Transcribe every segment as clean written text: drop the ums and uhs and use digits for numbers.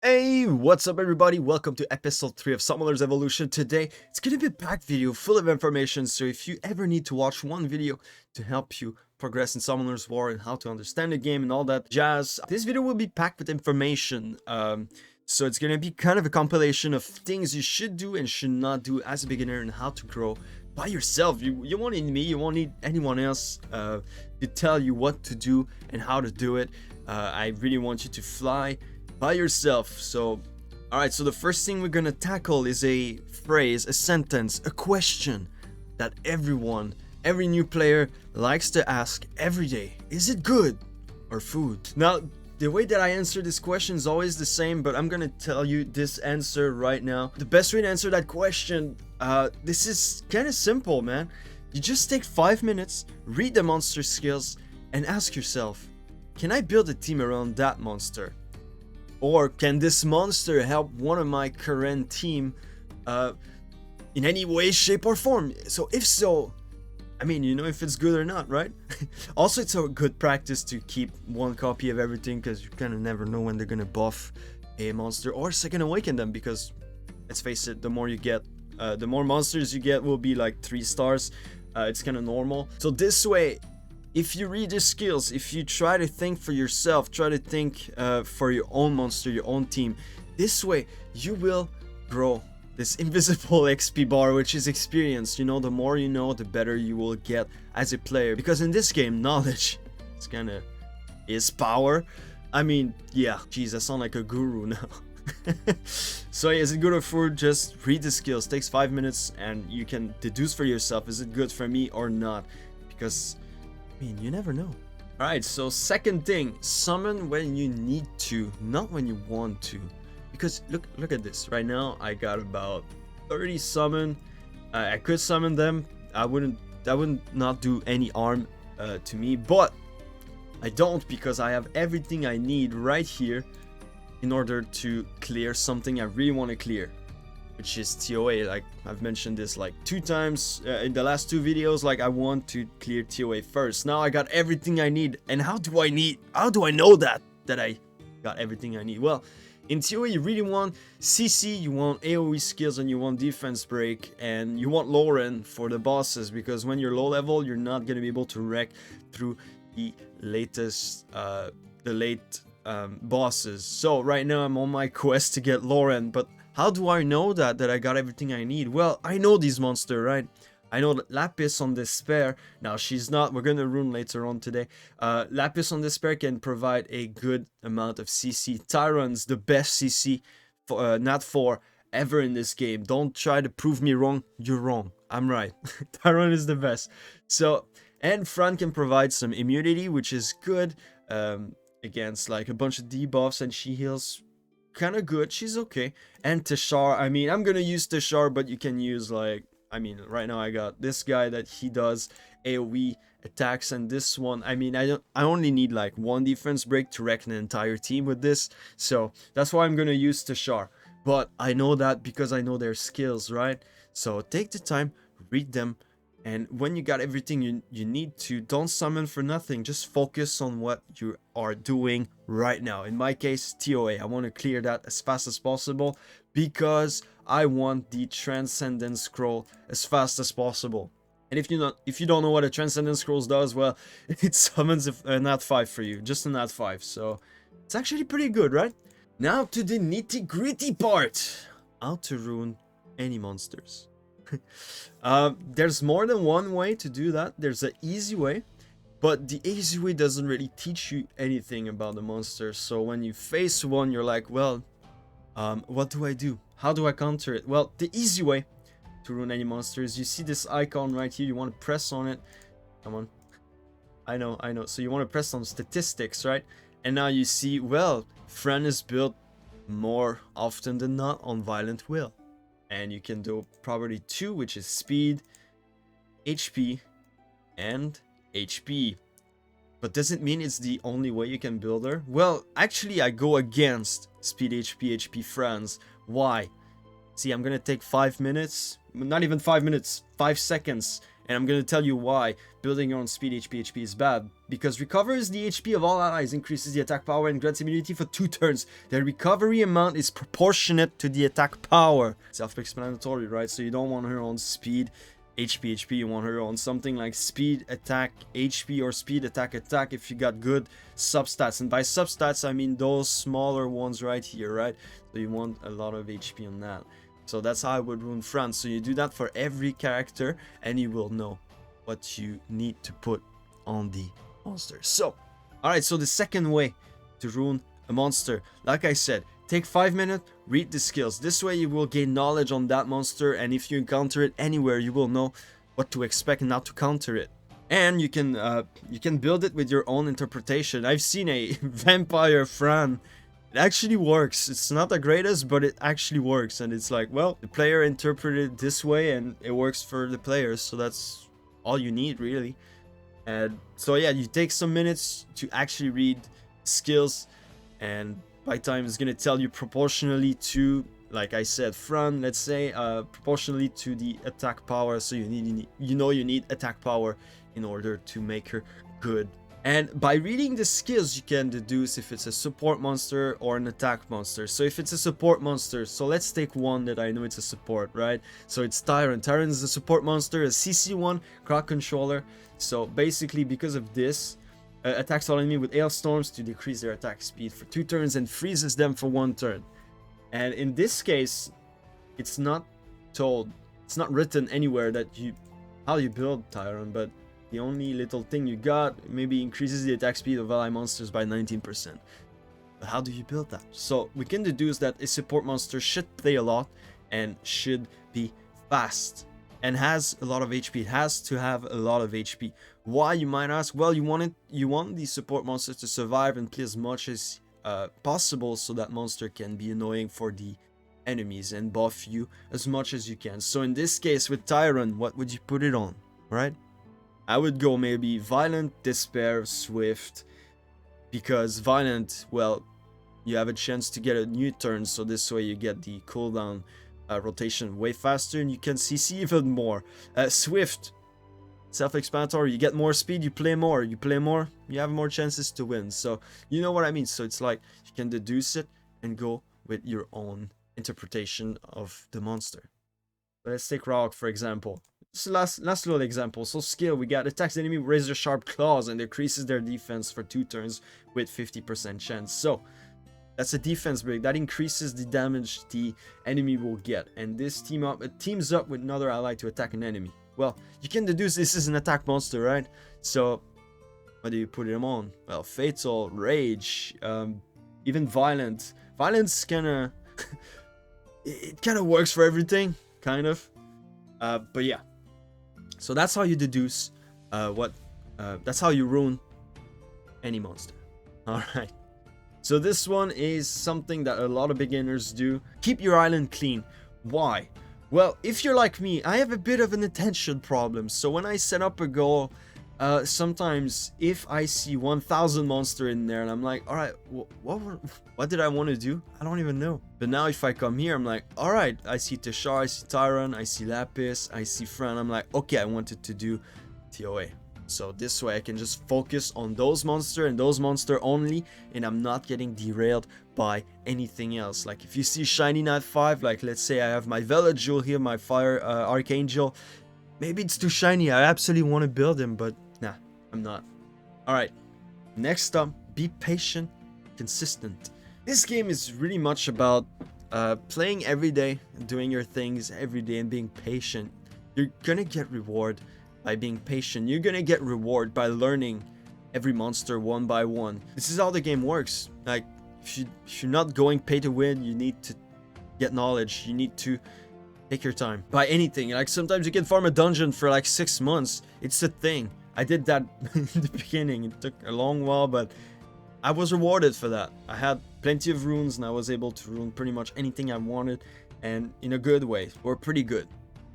Hey, what's up everybody? Welcome to episode 3 of Sohlarys Evolution. Today, it's gonna be a packed video full of information, so if you ever need to watch one video to help you progress in Summoner's War and how to understand the game and all that jazz, this video will be packed with information. So it's gonna be kind of a compilation of things you should do and should not do as a beginner and how to grow by yourself. You won't need me, you won't need anyone else to tell you what to do and how to do it. I really want you to fly by yourself. So, alright, so the first thing we're gonna tackle is a phrase, a sentence, a question that every new player likes to ask every day. Is it good or food? Now, the way that I answer this question is always the same, but I'm gonna tell you this answer right now. The best way to answer that question, this is kind of simple, man. You just take 5 minutes, read the monster skills, and ask yourself, can I build a team around that monster? Or can this monster help one of my current team in any way, shape, or form? So if so, I mean, you know if it's good or not, right? Also, it's a good practice to keep one copy of everything, because you kind of never know when they're gonna buff a monster or second awaken them, because let's face it, the more you get, the more monsters you get will be like 3 stars. It's kind of normal. So this way, if you read the skills, if you try to think for yourself, try to think for your own monster, your own team, this way you will grow this invisible XP bar, which is experience. You know, the more you know, the better you will get as a player. Because in this game, knowledge is kind of is power. I mean, yeah, geez, I sound like a guru now. So yeah, is it good or food? Just read the skills. Takes 5 minutes and you can deduce for yourself, is it good for me or not? Because I mean, you never know. Alright, so second thing, summon when you need to, not when you want to. Because look at this. Right now, I got about 30 summon. I could summon them. That wouldn't not do any harm to me, but I don't, because I have everything I need right here in order to clear something I really want to clear, which is TOA. Like, I've mentioned this like 2 times in the last 2 videos. Like, I want to clear TOA first. Now I got everything I need. And how do I know that I got everything I need? Well, in TOA you really want CC, you want AoE skills, and you want defense break, and you want Lauren for the bosses, because when you're low level, you're not going to be able to wreck through the latest late bosses. So right now I'm on my quest to get Lauren, but how do I know that I got everything I need? Well, I know these monsters, right? I know that Lapis on Despair, now she's not, we're gonna rune later on today. Lapis on Despair can provide a good amount of CC. Tyron's the best CC for Nat 4 ever in this game. Don't try to prove me wrong, you're wrong. I'm right. Tyron is the best. So, and Fran can provide some immunity, which is good against like a bunch of debuffs, and she heals kind of good. She's okay. And Tashar, I mean, I'm gonna use Tashar, but you can use like, I mean, right now I got this guy that he does AoE attacks, and this one, I mean, I only need like 1 defense break to wreck an entire team with this, so that's why I'm gonna use Tashar. But I know that because I know their skills, right? So take the time, read them, and when you got everything you need to, don't summon for nothing. Just focus on what you are doing right now. In my case, TOA. I want to clear that as fast as possible, because I want the Transcendence Scroll as fast as possible. And if you don't know what a Transcendence Scroll does, well, it summons a Nat 5 for you. Just a Nat 5. So it's actually pretty good, right? Now to the nitty-gritty part. How to rune any monsters. There's more than one way to do that. There's an easy way, but the easy way doesn't really teach you anything about the monster. So when you face one, you're like, well, what do I do? How do I counter it? Well, the easy way to rune any monster is, you see this icon right here, you want to press on it. Come on. I know. So you want to press on statistics, right? And now you see, well, Fran is built more often than not on Violent Will. And you can do property 2, which is speed, HP, and HP. But does it mean it's the only way you can build her? Well, actually I go against speed, HP Franz. Why? See, I'm gonna take 5 minutes, not even 5 minutes, 5 seconds, And I'm gonna tell you why building your own speed HP is bad. Because recovers the HP of all allies, increases the attack power, and grants immunity for 2 turns. The recovery amount is proportionate to the attack power. Self-explanatory, right? So you don't want her on speed HP, you want her on something like speed attack HP or speed attack if you got good substats. And by substats I mean those smaller ones right here, right? So you want a lot of HP on that. So that's how I would rune Fran. So you do that for every character and you will know what you need to put on the monster. So alright, so the second way to rune a monster, like I said, take 5 minutes, read the skills. This way you will gain knowledge on that monster, and if you encounter it anywhere, you will know what to expect and how to counter it. And you can build it with your own interpretation. I've seen a vampire Fran. It actually works. It's not the greatest, but it actually works. And it's like, well, the player interpreted it this way and it works for the players. So that's all you need, really. And so yeah, you take some minutes to actually read skills, and by time is gonna tell you proportionally to, like I said, Fran, let's say, proportionally to the attack power. So you need attack power in order to make her good. And by reading the skills, you can deduce if it's a support monster or an attack monster. So if it's a support monster, so let's take one that I know it's a support, right? So it's Tyrant. Tyrant is a support monster, a CC1 crowd controller. So basically, because of this, attacks all enemy with hailstorms to decrease their attack speed for 2 turns and freezes them for 1 turn. And in this case, it's not told, it's not written anywhere that how you build Tyrant, but the only little thing you got maybe increases the attack speed of ally monsters by 19%. But how do you build that? So we can deduce that a support monster should play a lot and should be fast and has a lot of HP. It has to have a lot of HP. Why, you might ask? Well, you want the support monster to survive and play as much as possible, so that monster can be annoying for the enemies and buff you as much as you can. So in this case with Tyrant, what would you put it on, right? I would go maybe Violent, Despair, Swift, because Violent, well, you have a chance to get a new turn, so this way you get the cooldown rotation way faster and you can CC even more. Swift, self-explanatory, you get more speed, you play more, you have more chances to win. So you know what I mean. So it's like you can deduce it and go with your own interpretation of the monster. But let's take Rock for example. This is last little example. So skill, we got attacks the enemy with razor sharp claws and decreases their defense for 2 turns with 50% chance. So that's a defense break that increases the damage the enemy will get, and this teams up with another ally to attack an enemy. Well, you can deduce this is an attack monster, right? So what do you put him on? Well, Fatal, Rage, even Violent. Violence kinda it kinda works for everything, kind of. But yeah. So that's how you deduce that's how you rune any monster. Alright. So this one is something that a lot of beginners do. Keep your island clean. Why? Well, if you're like me, I have a bit of an attention problem. So when I set up a goal, sometimes if I see 1000 monster in there and I'm like, alright, what did I want to do? I don't even know. But now if I come here, I'm like, alright, I see Teshar, I see Tyrant, I see Lapis, I see Fran. I'm like, okay, I wanted to do TOA. So this way I can just focus on those monster and those monster only, and I'm not getting derailed by anything else. Like if you see Shiny Knight 5, like let's say I have my Vela Jewel here, my Fire Archangel, maybe it's too shiny, I absolutely want to build him, but nah, I'm not. Alright, next up, be patient, consistent. This game is really much about playing every day, doing your things every day and being patient. You're gonna get reward by being patient. You're gonna get reward by learning every monster one by one. This is how the game works. Like if you're not going pay to win, you need to get knowledge. You need to take your time. By anything. Like sometimes you can farm a dungeon for like 6 months. It's a thing. I did that in the beginning. It took a long while, but I was rewarded for that. I had plenty of runes and I was able to rune pretty much anything I wanted, and in a good way. Or pretty good.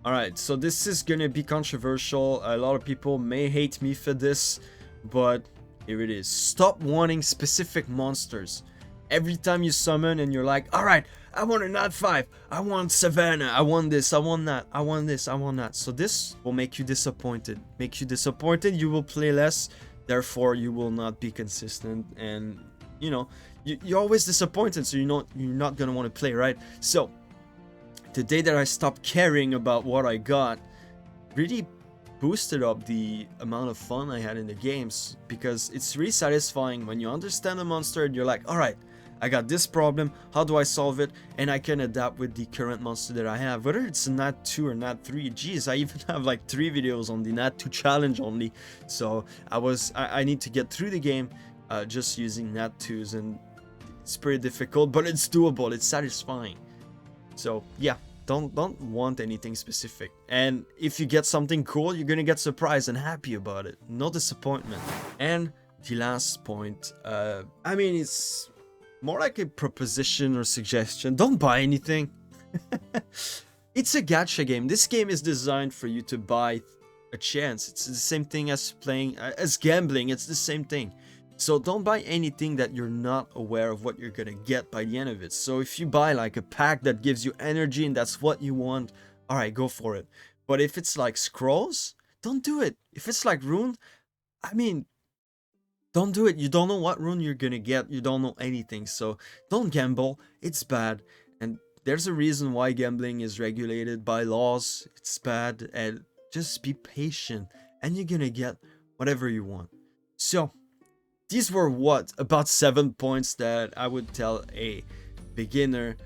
Alright, so this is gonna be controversial. A lot of people may hate me for this, but here it is. Stop wanting specific monsters. Every time you summon and you're like, all right, I want a Nat 5, I want Savannah, I want this, I want that, I want this, I want that. So this will make you disappointed. You will play less, therefore you will not be consistent, and you know, you're always disappointed, so you're not gonna want to play, right? So the day that I stopped caring about what I got really boosted up the amount of fun I had in the games, because it's really satisfying when you understand a monster and you're like, all right, I got this problem, how do I solve it? And I can adapt with the current monster that I have, whether it's a Nat 2 or Nat 3. Geez, I even have like 3 videos on the Nat 2 challenge only. So I need to get through the game just using Nat 2s, and it's pretty difficult, but it's doable, it's satisfying. So yeah, don't want anything specific, and if you get something cool, you're gonna get surprised and happy about it, no disappointment. And the last point, I mean, it's more like a proposition or suggestion. Don't buy anything. It's a gacha game. This game is designed for you to buy a chance. It's the same thing as playing as gambling. It's the same thing. So don't buy anything that you're not aware of what you're gonna get by the end of it. So if you buy like a pack that gives you energy and that's what you want, alright, go for it. But if it's like scrolls, don't do it. If it's like rune, I mean, don't do it. You don't know what rune you're gonna get. You don't know anything. So don't gamble. It's bad. And there's a reason why gambling is regulated by laws. It's bad. And just be patient, and you're gonna get whatever you want. So these were about 7 points that I would tell a beginner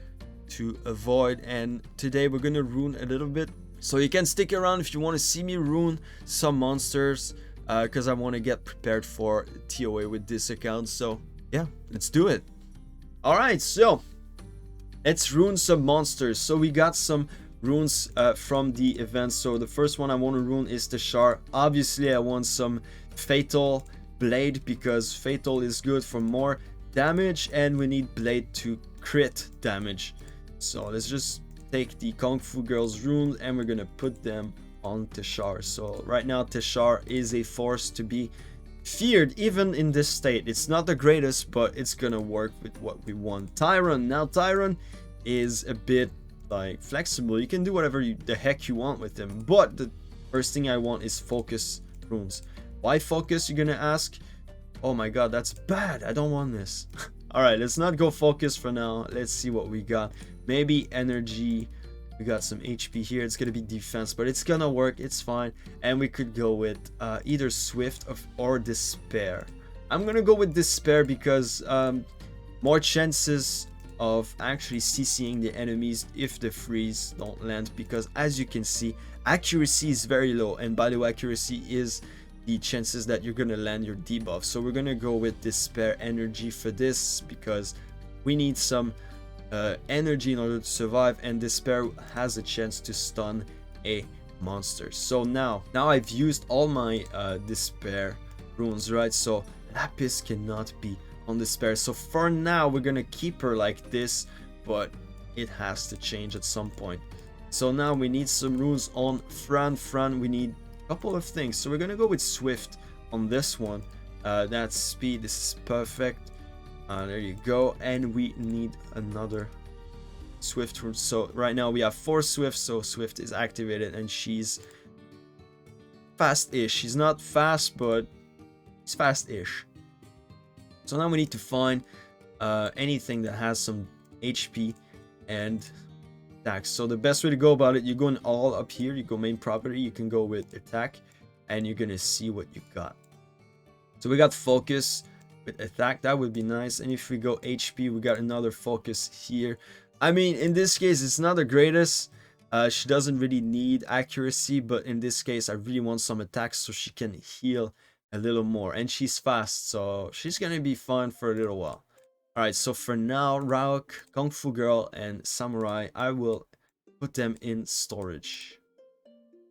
to avoid. And today we're gonna rune a little bit. So you can stick around if you want to see me rune some monsters, because I want to get prepared for TOA with this account. So yeah, let's do it. Alright, so let's rune some monsters. So we got some runes from the event. So the first one I want to rune is Teshar. Obviously I want some Fatal Blade, because Fatal is good for more damage, and we need Blade to crit damage. So let's just take the Kung Fu Girls rune and we're gonna put them on Teshar. So right now Teshar is a force to be feared even in this state. It's not the greatest, but it's gonna work with what we want. Tyron. Now Tyron is a bit like flexible. You can do whatever the heck you want with him, but the first thing I want is focus runes. Why focus, you're gonna ask? Oh my god, that's bad. I don't want this. Alright, let's not go focus for now. Let's see what we got. Maybe energy. We got some HP here. It's gonna be defense, but it's gonna work. It's fine. And we could go with either Swift or Despair. I'm gonna go with Despair because more chances of actually CCing the enemies if the freeze don't land, because as you can see, accuracy is very low, and by the way, accuracy is the chances that you're gonna land your debuff. So we're gonna go with Despair energy for this, because we need some energy in order to survive, and Despair has a chance to stun a monster. So now I've used all my Despair runes, right? So Lapis cannot be on Despair. So for now we're gonna keep her like this, but it has to change at some point. So now we need some runes on Fran. We need a couple of things. So we're gonna go with Swift on this one. That's speed. This is perfect. There you go. And we need another Swift rune. So right now we have 4 Swift. So Swift is activated and she's fast-ish. She's not fast, but it's fast-ish. So now we need to find anything that has some HP and attacks. So the best way to go about it, you're going all up here. You go main property. You can go with attack, and you're gonna see what you got. So we got focus with attack. That would be nice. And if we go HP, we got another focus here. I mean, in this case, it's not the greatest. She doesn't really need accuracy, but in this case, I really want some attacks so she can heal a little more, and she's fast, so she's gonna be fun for a little while. All right, so for now, Rauk, Kung Fu Girl, and Samurai, I will put them in storage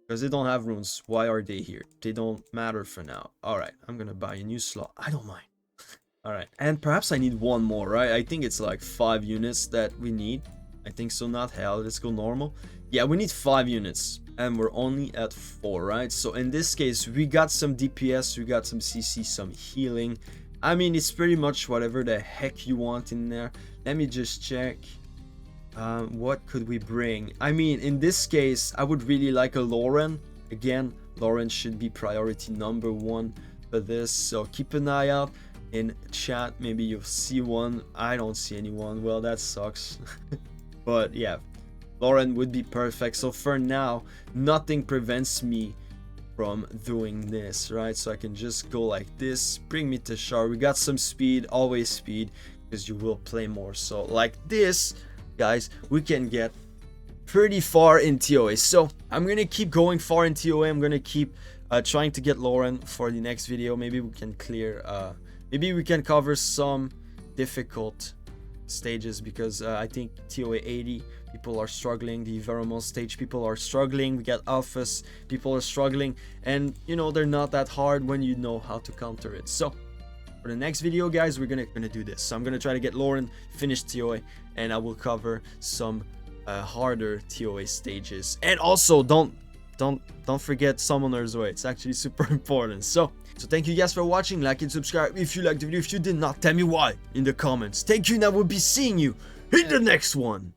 because they don't have runes. Why are they here? They don't matter for now. All right, I'm gonna buy a new slot. I don't mind. All right, and perhaps I need one more, right? I think it's like 5 units that we need. I think so. Not hell. Let's go normal. Yeah, we need 5 units. And we're only at 4, right? So in this case, we got some DPS, we got some CC, some healing. I mean, it's pretty much whatever the heck you want in there. Let me just check. What could we bring? I mean, in this case, I would really like a Lauren. Again, Lauren should be priority number one for this. So keep an eye out in chat. Maybe you'll see one. I don't see anyone. Well, that sucks. But yeah, Lauren would be perfect. So for now, nothing prevents me from doing this, right? So I can just go like this, bring me to Char. We got some speed, always speed, because you will play more. So like this, guys, we can get pretty far in TOA. So I'm gonna keep going far in TOA. I'm gonna keep trying to get Lauren for the next video. Maybe we can clear, maybe we can cover some difficult stages, because I think TOA 80 people are struggling, the Veromon stage people are struggling, we got Alphas people are struggling, and you know, they're not that hard when you know how to counter it. So for the next video, guys, we're gonna do this. So I'm gonna try to get Lauren, finish TOA, and I will cover some harder TOA stages. And also don't forget Summoner's Way. It's actually super important. So thank you guys for watching. Like and subscribe if you liked the video. If you did not, tell me why in the comments. Thank you, and I will be seeing you in the next one.